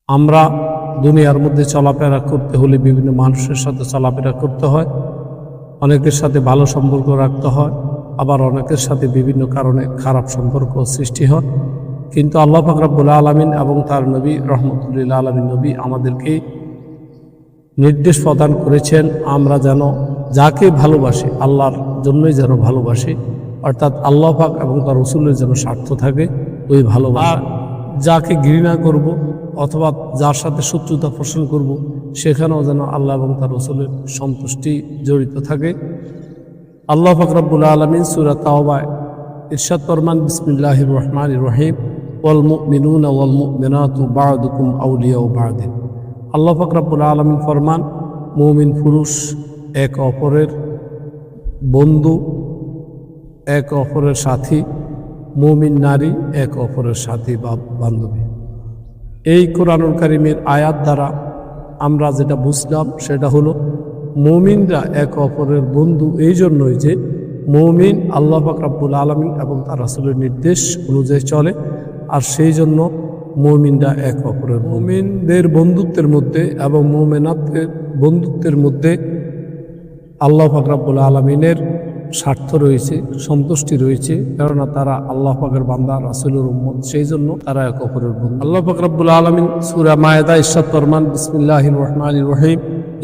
আমরা দুনিয়ার মধ্যে চলাফেরা করতে হলে বিভিন্ন মানুষের সাথে চলাফেরা করতে হয়, অনেকের সাথে ভালো সম্পর্ক রাখতে হয়, আবার অনেকের সাথে বিভিন্ন কারণে খারাপ সম্পর্ক সৃষ্টি হয়। কিন্তু আল্লাহ পাক রব্বুল আলামিন এবং তার নবী রহমতুল্লিল আলামিন নবী আমাদেরকে নির্দেশ প্রদান করেছেন আমরা যেন যাকে ভালোবাসি আল্লাহর জন্যই যেন ভালোবাসি, অর্থাৎ আল্লাহ পাক এবং তার রসুলের যেন স্বার্থ থাকে ওই ভালোবাসা। যাকে ঘৃণা করব অথবা যার সাথে শত্রুতা পোষণ করব সেখানেও যেন আল্লাহ এবং তার রসুলের সন্তুষ্টি জড়িত থাকে। আল্লাহ পাক রব্বুল আলামিন সূরা তাওবায় ইরশাদ ফরমান, বিসমিল্লাহির রহমানির রহিম, ওয়াল মুমিনুনা ওয়াল মুমিনাতু বা'দুকুম আউলিয়াউ বা'দিন। আল্লাহ পাক রব্বুল আলামিন ফরমান, মুমিন পুরুষ এক অপরের বন্ধু, এক অপরের সাথী, মুমিন নারী এক অপরের সাথী বা বান্ধবী। এই কোরআনুল কারীমের আয়াত দ্বারা আমরা যেটা বুঝলাম সেটা হলো মুমিনরা এক অপরের বন্ধু এই জন্যই যে মুমিন আল্লাহ পাক রব্বুল আলামিন এবং তার রাসূলের নির্দেশ অনুযায়ী চলে, আর সেই জন্য মুমিনরা এক অপরের। মুমিনদের বন্ধুত্বের মধ্যে এবং মুমিনাতের বন্ধুত্বের মধ্যে আল্লাহ পাক রব্বুল আলামিনের স্বার্থ রয়েছে, সন্তুষ্টি রয়েছে, কেননা তারা আল্লাহ পাকের বান্দা, রাসূলের উম্মত, সেই জন্য তারা এক অপরের বন্ধু। আল্লাহ পাক রব্বুল আলামিন সূরা মায়েদা ইরশাদ ফরমান, বিসমিল্লাহির রহমানির রহিম,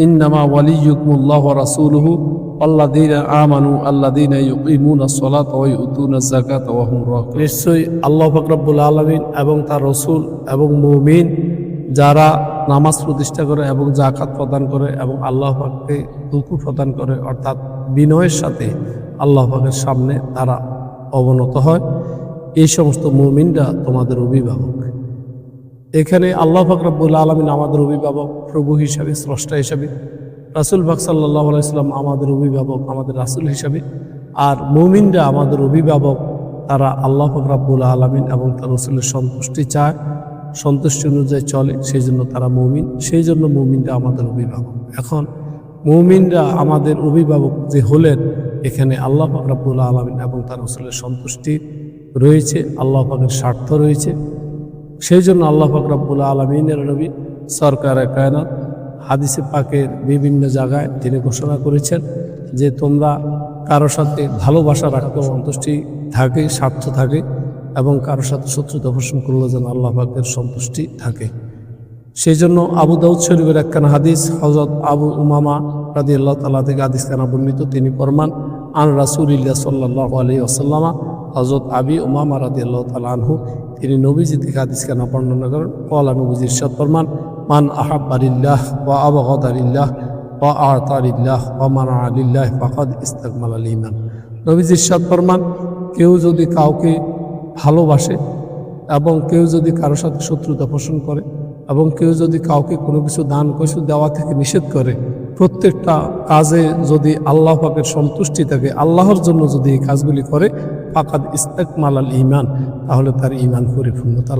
ইন্নামা ওয়ালিয়্যুকুমুল্লাহু ওয়া রাসূলুহু আল্লাযীনা আমানু আল্লাযীনা ইউকিমুনাস সালাতা ওয়া ইউতুনাজ যাকাতা ওয়া হুম রাকিউন। নিশ্চয়ই আল্লাহ পাক রব্বুল আলামিন এবং তার রাসূল এবং মুমিন যারা নামাজ প্রতিষ্ঠা করে এবং যাকাত প্রদান করে এবং আল্লাহ পাককে রুকু প্রদান করে, অর্থাৎ বিনয়ের সাথে আল্লাহ পাকের সামনে তারা অবনত হয়, এই সমস্ত মুমিনরা তোমাদের অভিভাবক। এখানে আল্লাহ পাক রব্বুল আলামিন আমাদের অভিভাবক, প্রভু হিসাবে, স্রষ্টা হিসাবে, রাসূল পাক সাল্লাল্লাহু আলাইহি ওয়াসাল্লাম আমাদের অভিভাবক, আমাদের রাসূল হিসাবে, আর মুমিনরা আমাদের অভিভাবক। তারা আল্লাহ পাক রব্বুল আলামিন এবং তার রাসূলের সন্তুষ্টি চায়, সন্তুষ্টি অনুযায়ী চলে, সেই জন্য তারা মুমিন, সেই জন্য মুমিনরা আমাদের অভিভাবক। এখন মুমিনরা আমাদের অভিভাবক যে হলেন, এখানে আল্লাহ পাক রব্বুল আলামিন এবং তার রাসূলের সন্তুষ্টি রয়েছে, আল্লাহ পাকের স্বার্থ রয়েছে। সেই জন্য আল্লাহ পাক রব্বুল আলামিনের নবী সরকারে কায়নাত হাদিসে পাকের বিভিন্ন জায়গায় তিনি ঘোষণা করেছেন যে তোমরা কারো সাথে ভালোবাসা রাখতে, সন্তুষ্টি থাকে, স্বার্থ থাকে, এবং কারোর সাথে শত্রুতা পোষণ করলে যেন আল্লাহ পাকের সন্তুষ্টি থাকে। সেই জন্য আবু দাউদ শরীফের একখানা হাদিস, হযরত আবু উমামা রাদিয়াল্লাহু তাআলা থেকে হাদিস খানা বর্ণিত, তিনি ফরমান, আন রাসূলিল্লাহ সাল্লাল্লাহু আলাইহি ওয়াসাল্লাম, হযরত আবি উমামা রাদিয়াল্লাহু তাআলা আনহু তিনি নবীজি থেকে হাদিস খানা বর্ণনা করেন, ক্বালা নবীজি ইরশাদ ফরমান, মান আহাব্বা লিল্লাহ ওয়া আবগাদা লিল্লাহ ওয়া আ'তা লিল্লাহ ওয়া মানা লিল্লাহ ফাকাদ ইসতাকমালাল ঈমান। নবীজি ইরশাদ ফরমান, কেউ যদি কাউকে ভালোবাসে এবং কেউ যদি কারোর সাথে শত্রুতা পোষণ করে এবং কেউ যদি কাউকে কোনো কিছু দান কিছু দেওয়া থেকে নিষেধ করে, প্রত্যেকটা কাজে যদি আল্লাহ পাকের সন্তুষ্টি থাকে, আল্লাহর জন্য যদি এই কাজগুলি করে, ফাকাদ ইসতাকমালাল ঈমান, তাহলে তার ঈমান পরিপূর্ণতা